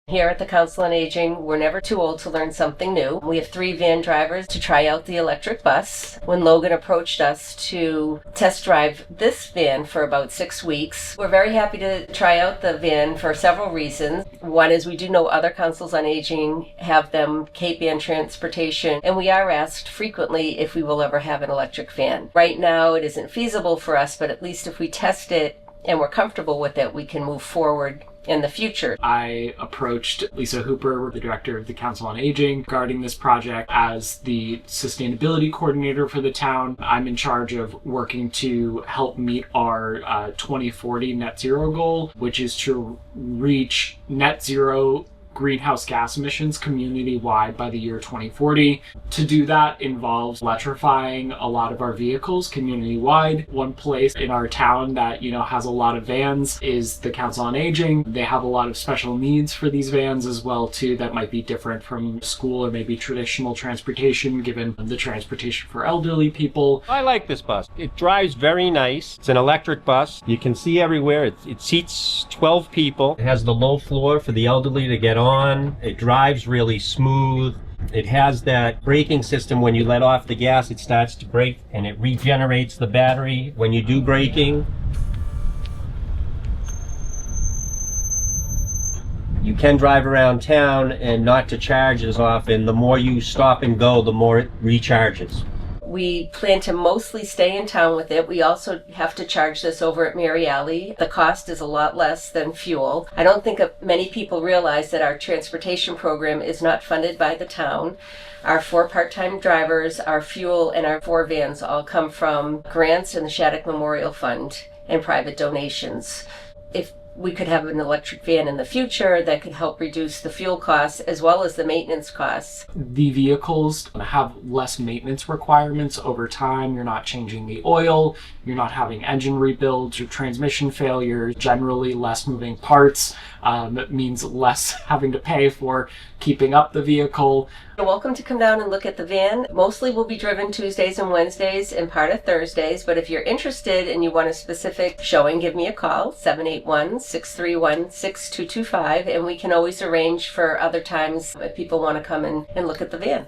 Here at the Council on Aging, we're never too old to learn something new. We have 3 van drivers to try out the electric bus. When Logan approached us to test drive this van for about 6 weeks, we're very happy to try out the van for several reasons. One is we do know other councils on aging have them Cape Ann transportation, and we are asked frequently if we will ever have an electric van. Right now it isn't feasible for us, but at least if we test it and we're comfortable with it, we can move forward in the future. I approached Lisa Hooper, the director of the Council on Aging, regarding this project as the sustainability coordinator for the town. I'm in charge of working to help meet our 2040 net zero goal, which is to reach net zero greenhouse gas emissions community-wide by the year 2040. To do that involves electrifying a lot of our vehicles community-wide. One place in our town that, has a lot of vans is the Council on Aging. They have a lot of special needs for these vans as well, too, that might be different from school or maybe traditional transportation, given the transportation for elderly people. I like this bus. It drives very nice. It's an electric bus. You can see everywhere. It seats 12 people. It has the low floor for the elderly to get on. It drives really smooth. It has that braking system. When you let off the gas, it starts to brake and it regenerates the battery when you do braking. You can drive around town and not to charge as often. The more you stop and go, the more it recharges. We plan to mostly stay in town with it. We also have to charge this over at Mary Alley. The cost is a lot less than fuel. I don't think many people realize that our transportation program is not funded by the town. Our 4 part-time drivers, our fuel, and our 4 vans all come from grants in the Shattuck Memorial Fund and private donations. If we could have an electric van in the future that could help reduce the fuel costs as well as the maintenance costs. The vehicles have less maintenance requirements over time. You're not changing the oil, you're not having engine rebuilds or transmission failures, generally less moving parts. It means less having to pay for keeping up the vehicle. You're welcome to come down and look at the van. Mostly will be driven Tuesdays and Wednesdays and part of Thursdays, but if you're interested and you want a specific showing, give me a call, 781-631-6225, and we can always arrange for other times if people want to come and look at the van.